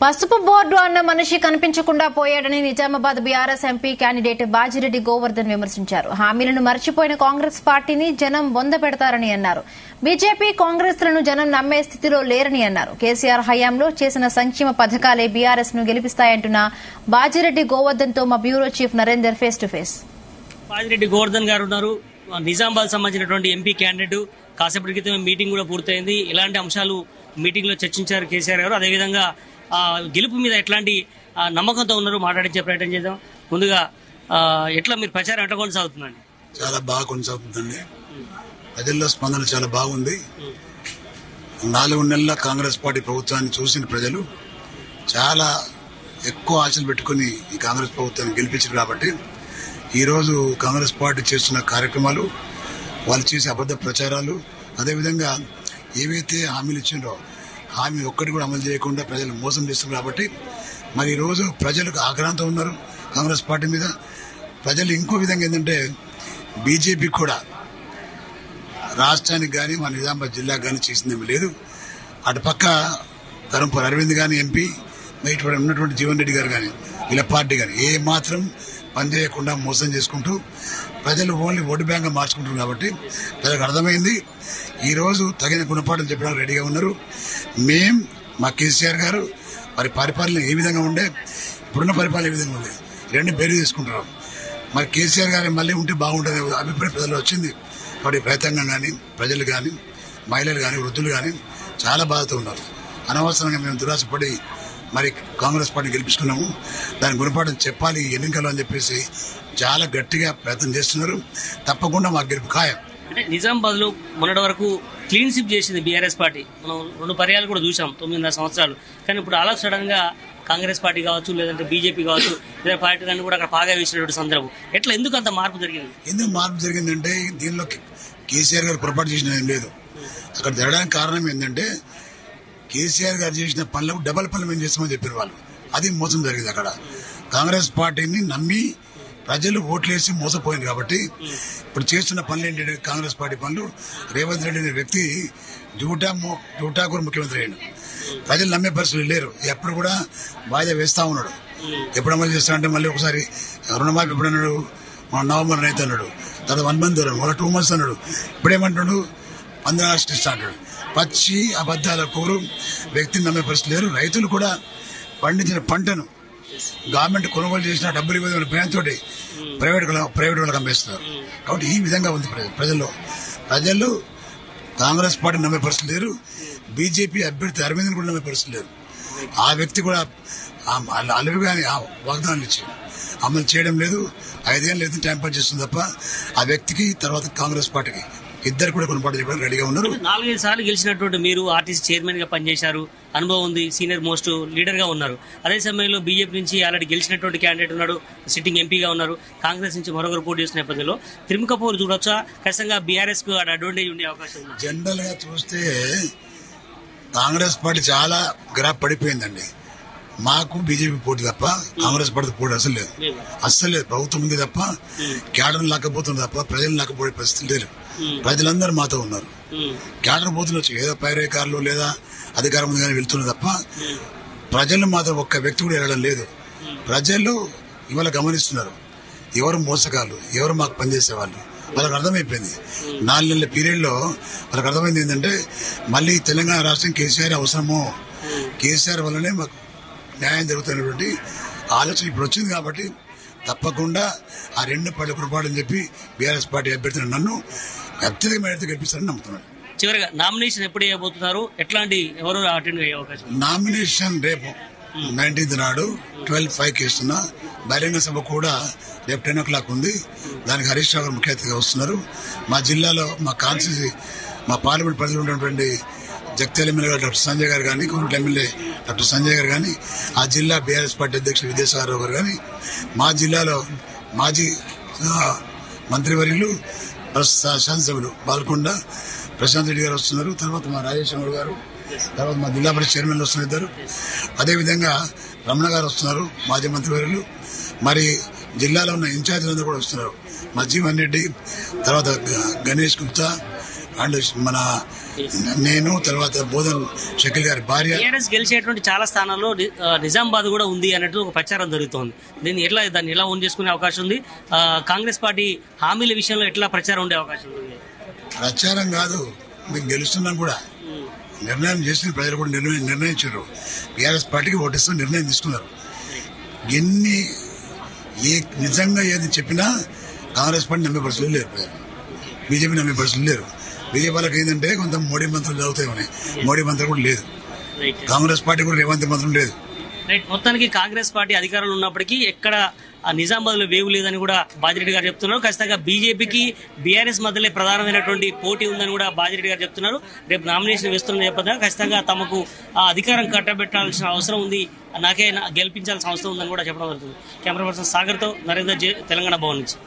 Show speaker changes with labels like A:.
A: పసుపు బోర్డు అన్న మనిషి కనిపించకుండా పోయాడని Nizamabad BRS MP candidate Bajireddy Govardhan విమర్శించారు. హామీలను మర్చిపోయిన కాంగ్రెస్ పార్టీని జనం బొంద పెడతారని అన్నారు. బీజేపీ కాంగ్రెస్ లను జనం నమ్మే స్థితిలో లేరని అన్నారు. కేసీఆర్ హయాంలో చేసిన సంక్షేమ పథకాలే బీఆర్ఎస్ ను గెలిపిస్తాయంటున్న బాజిరెడ్డి గోవర్ధన్ తో మా bureau chief Narender face to face.
B: Bajireddy Govardhan గారు ఉన్నారు. నిజామాబాద్ సంబంధించినటువంటి ఎంపీ క్యాండిడేట్. కాసేపటి క్రితం మీటింగ్ కూడా పూర్తయింది. ఇలాంటి అంశాలు మీటింగ్ లో చర్చించారు కేసీఆర్ గారు. అదేవిధంగా గెలుపు మీద ఎట్లాంటి నమ్మకంతో ఉన్నారు మాట్లాడించే ప్రయత్నం చేద్దాం. ముందుగా ఎట్లా మీరు ప్రచారం ఎట్లా కొనసాగుతుందండి?
C: చాలా బాగా కొనసాగుతుందండి. ప్రజల్లో స్పందన చాలా బాగుంది. 4 నెలల కాంగ్రెస్ పార్టీ ప్రభుత్వాన్ని చూసిన ప్రజలు చాలా ఎక్కువ ఆశలు పెట్టుకుని ఈ కాంగ్రెస్ ప్రభుత్వాన్ని గెలిపించారు. కాబట్టి ఈరోజు కాంగ్రెస్ పార్టీ చేస్తున్న కార్యక్రమాలు, వాళ్ళు చేసే అబద్ధ ప్రచారాలు, అదేవిధంగా ఏవైతే హామీలు ఇచ్చిండ్రో హామీ ఒక్కటి కూడా అమలు చేయకుండా ప్రజలు మోసం చేస్తున్నారు. కాబట్టి మరి ఈరోజు ప్రజలకు ఆగ్రహంతో ఉన్నారు కాంగ్రెస్ పార్టీ మీద. ప్రజలు ఇంకో విధంగా ఏంటంటే బీజేపీ కూడా రాష్ట్రానికి కానీ మన నిజామాబాద్ జిల్లాకు కానీ చేసిందేమీ లేదు. అటుపక్క ధర్మపురి అరవింద్ కానీ ఎంపీ, ఇటు ఉన్నటువంటి జీవన్ రెడ్డి గారు కానీ వీళ్ళ పార్టీ కానీ ఏ మాత్రం పనిచేయకుండా మోసం చేసుకుంటూ ప్రజలు ఓన్లీ ఓటు బ్యాంక్ మార్చుకుంటున్నారు. కాబట్టి ప్రజలకు అర్థమైంది. ఈరోజు తగిన గుణపాఠం చెప్పడానికి రెడీగా ఉన్నారు. మా కేసీఆర్ గారు వారి పరిపాలన ఏ విధంగా ఉండే, ఇప్పుడున్న పరిపాలన ఏ విధంగా ఉంది, రెండు పేరు తీసుకుంటారు. మరి కేసీఆర్ గారు మళ్ళీ ఉంటే బాగుంటుంది అభిప్రాయం ప్రజలు వచ్చింది. వాటి రైతాంగం కానీ, ప్రజలు కానీ, మహిళలు కానీ, వృద్ధులు కానీ చాలా బాధతో ఉన్నారు. అనవసరంగా మేము దురాశపడి మరి కాంగ్రెస్ పార్టీ గెలిపించుకున్నాము, దాని గుణపాఠం చెప్పాలి ఎన్నికలు అని చెప్పేసి చాలా గట్టిగా ప్రయత్నం చేస్తున్నారు. తప్పకుండా మాకు గెలుపు ఖాయం.
B: అంటే నిజామాబాద్ లో మొన్నటి వరకు క్లీన్ స్వీప్ చేసింది బీఆర్ఎస్ పార్టీ. మనం 2 పర్యాలు కూడా చూసాం 9.5 సంవత్సరాలు. కానీ ఇప్పుడు అలా సడన్ గా కాంగ్రెస్ పార్టీ కావచ్చు, లేదంటే బీజేపీ కావచ్చు, లేదా పార్టీలన్నీ కూడా అక్కడ పాగా వేసినటువంటి సందర్భం. ఎట్లా ఎందుకు అంత మార్పు జరిగింది?
C: ఎందుకు మార్పు జరిగిందంటే దీనిలో కేసీఆర్ గారు పొరపాటు చేసిన ఏం లేదు. అక్కడ జరగడానికి కారణం ఏంటంటే కేసీఆర్ గారు చేసిన పనులకు డబల్ పనులు మేము చేస్తామని చెప్పారు వాళ్ళు. అది మోసం జరిగింది. అక్కడ కాంగ్రెస్ పార్టీని నమ్మి ప్రజలు ఓట్లేసి మోసపోయింది. కాబట్టి ఇప్పుడు చేస్తున్న పనులు ఏంటంటే కాంగ్రెస్ పార్టీ పనులు, రేవంత్ రెడ్డి అనే వ్యక్తి జూటాకూరు ముఖ్యమంత్రి అయ్యాడు. ప్రజలు నమ్మే పరిస్థితులు లేరు. ఎప్పుడు కూడా వాయిదా వేస్తా ఉన్నాడు. ఎప్పుడు అమలు చేస్తాడంటే మళ్ళీ ఒకసారి రుణమాఫీ ఎప్పుడు అన్నాడు, నవంబర్ 9 అన్నాడు, తర్వాత 1 month అన్నాడు, మళ్ళీ 2 months అన్నాడు. ఇప్పుడేమంటాడు 15 August ఇస్తా అంటాడు. పచ్చి అబద్దాల కోరు వ్యక్తిని నమ్మే పరిస్థితి లేరు. రైతులు కూడా పండించిన పంటను గవర్నమెంట్ కొనుగోలు చేసిన డబ్బులు ఇవ్వని భయంతో ప్రైవేట్ వాళ్ళకి అమ్మేస్తున్నారు. కాబట్టి ఈ విధంగా ఉంది ప్రజల్లో కాంగ్రెస్ పార్టీ నమ్మే పరిస్థితి లేరు. బీజేపీ అభ్యర్థి అరవింద్ కూడా నమ్మే పరిస్థితి లేరు. ఆ వ్యక్తి కూడా అలవిగా వాగ్దానాలు ఇచ్చి అమలు చేయడం లేదు. 5 ఏళ్ళు లేదు టైం పాస్ చేస్తుంది తప్ప ఆ వ్యక్తికి తర్వాత కాంగ్రెస్ పార్టీకి ఇద్దరు కూడా కొనపాటు చేయడానికి రెడీగా ఉన్నారు.
B: 4-5 సార్లు గెలిచినటువంటి మీరు ఆర్టీసీ చైర్మన్ గా పనిచేశారు, అనుభవం ఉంది, సీనియర్ మోస్ట్ లీడర్ గా ఉన్నారు. అదే సమయంలో బీజేపీ నుంచి ఆల్రెడీ గెలిచినటువంటి క్యాండిడేట్ ఉన్నాడు, సిట్టింగ్ ఎంపీగా ఉన్నారు. కాంగ్రెస్ నుంచి మరొకరు పోటీ చేసిన నేపథ్యంలో త్రిముఖపోరు చూడొచ్చా? ఖచ్చితంగా బీఆర్ఎస్ కు అడ్వాంటేజ్ ఉండే అవకాశం ఉంది.
C: జనరల్ గా చూస్తే కాంగ్రెస్ పార్టీ చాలా గ్రాఫ్ పడిపోయిందండి. మాకు బీజేపీ పోటీ తప్ప కాంగ్రెస్ పార్టీ పోటీ అసలు లేదు. ప్రభుత్వం ఉంది తప్ప క్యాడర్ లేకపోతుంది తప్ప ప్రజలు లేకపోయే పరిస్థితి లేదు. ప్రజలందరూ మాతో ఉన్నారు. క్యాడర్ పోతున్నచ్చు ఏదో పైరేకారులు లేదా అధికారం ఉంది కానీ వెళ్తున్నారు తప్ప ప్రజలు మాత్రం ఒక్క వ్యక్తి కూడా వెళ్ళడం లేదు. ప్రజలు ఇవాళ గమనిస్తున్నారు ఎవరు మోసగాళ్ళు, ఎవరు మాకు పనిచేసేవాళ్ళు. వాళ్ళకి అర్థమైపోయింది. 4 నెలల పీరియడ్ లో వాళ్ళకి అర్థమైంది ఏంటంటే మళ్ళీ తెలంగాణ రాష్ట్రం కేసీఆర్ అవసరము, కేసీఆర్ వల్లనే మాకు న్యాయం జరుగుతున్నటువంటి ఆలోచన ఇప్పుడు వచ్చింది. కాబట్టి తప్పకుండా ఆ 2 పళ్ళ కురపాడని చెప్పి బీఆర్ఎస్ పార్టీ అభ్యర్థిని నన్ను అత్యధిక గెలిపిస్తారని నమ్ముతున్నాను.
B: చివరిగా నామినేషన్ ఎప్పుడు వేయబోతున్నారు? ఎట్లాంటి ఎవరు అటెండ్ అయ్యే అవకాశం?
C: నామినేషన్ రేపు 19th నాడు 12:05 ఇస్తున్నా. బహిరంగ సభ కూడా రేపు 10 o'clock ఉంది. దానికి హరీష్ రావు గారు ముఖ్య అతిథిగా వస్తున్నారు. మా జిల్లాలో మా కాన్స్టిట్యూన్సీ మా పార్లమెంట్ పరిధిలో ఉన్నటువంటి జగిత్యాల ఎమ్మెల్యే గారు డాక్టర్ సంజయ్ గారు కానీ, కోరుట్ల ఎమ్మెల్యే డాక్టర్ సంజయ్ గారు కానీ, ఆ జిల్లా బీఆర్ఎస్ పార్టీ అధ్యక్షుడు విద్యాసాగర్ గారు కానీ, మా జిల్లాలో మాజీ మంత్రివర్యులు శాసనసభ్యులు బాల్కొండ ప్రశాంత్ రెడ్డి గారు వస్తున్నారు. తర్వాత మా రాజేశ్వర గారు, తర్వాత మా జిల్లా పరిషత్ చైర్మన్లు వస్తున్నారు ఇద్దరు. అదేవిధంగా రమణ గారు వస్తున్నారు, మాజీ మంత్రివర్యులు. మరి జిల్లాలో ఉన్న ఇన్ఛార్జీలందరూ కూడా వస్తున్నారు. మా జీవన్ రెడ్డి, తర్వాత గణేష్ గుప్తా అండ్ మన నేను తర్వాత బోధన్ షకీల్ గారి భార్య.
B: టీఆర్ఎస్ గెలిచేటువంటి చాలా స్థానాల్లో నిజామాబాద్ కూడా ఉంది అన్నట్టు ఒక ప్రచారం జరుగుతోంది. దాన్ని ఎలా ఓన్ చేసుకునే అవకాశం ఉంది? కాంగ్రెస్ పార్టీ హామీల విషయంలో ఎట్లా ప్రచారం ఉండే అవకాశం ఉంది?
C: ప్రచారం కాదు, మేము గెలుస్తున్నాం కూడా. నిర్ణయం చేసిన ప్రజలు కూడా నిర్ణయించారు. టీఆర్ఎస్ పార్టీకి ఓటేస్తాం నిర్ణయం తీసుకున్నారు. నిజంగా ఏది చెప్పినా కాంగ్రెస్ పార్టీ నమ్మే పరిస్థితులు లేరు, బీజేపీ నమ్మే పరిస్థితులు లేరు. బీజేపీ వాళ్ళకి ఏంటంటే కొంత మోడీ మంత్రులు చదువుతాయని, మోడీ మంత్రం కూడా లేదు. కాంగ్రెస్ పార్టీ కూడా రేవంత్ మంత్రం లేదు.
B: మొత్తానికి కాంగ్రెస్ పార్టీ అధికారంలో ఉన్నప్పటికీ ఎక్కడ నిజామాబాద్ లో వేవు లేదని కూడా బాజిరెడ్డి గారు చెప్తున్నారు. ఖచ్చితంగా బీజేపీకి బీఆర్ఎస్ మధ్యలో ప్రధానమైనటువంటి పోటీ ఉందని కూడా బాజిరెడ్డి గారు చెప్తున్నారు. రేపు నామినేషన్ వేస్తున్న నేపథ్యంగా ఖచ్చితంగా తమకు ఆ అధికారం కట్టబెట్టాల్సిన అవసరం ఉంది, నాకే గెలిపించాల్సిన అవసరం ఉందని కూడా చెప్పడం జరుగుతుంది. కెమెరా పర్సన్ సాగర్తో నరేందర్ జే, తెలంగాణ భవన్ నుంచి.